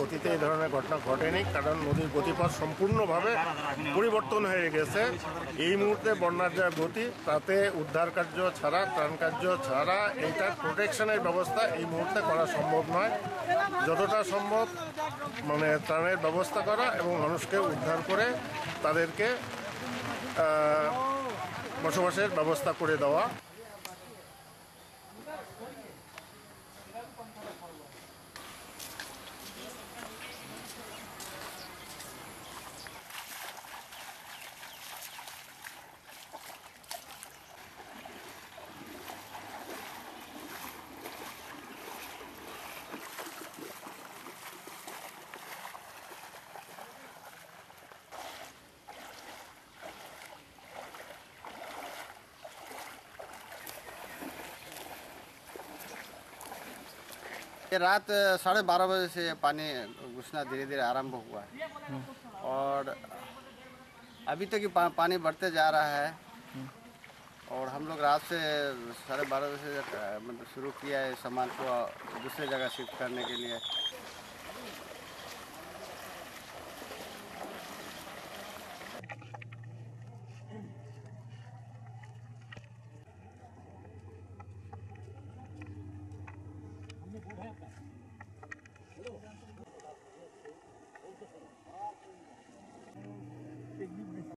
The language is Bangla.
অতীতে এই ধরনের ঘটনা ঘটেনি, কারণ নদীর গতিপথ সম্পূর্ণভাবে পরিবর্তন হয়ে গেছে। এই মুহূর্তে বন্যার যা গতি, তাতে উদ্ধার কার্য ছাড়া, ত্রাণ কার্য ছাড়া এইটার প্রোটেকশনের ব্যবস্থা এই মুহূর্তে করা সম্ভব নয়। যতটা সম্ভব ত্রাণের ব্যবস্থা করা এবং মানুষকে উদ্ধার করে তাদেরকে বসবাসের ব্যবস্থা করে দেওয়া। रात 12:30 बजे से पानी घुसना धीरे धीरे आरंभ हुआ है और अभी तक पानी बढ़ते जा रहा है। और हम लोग रात से 12:30 बजे से मतलब शुरू किया है सामान को दूसरे जगह शिफ्ट करने के लिए।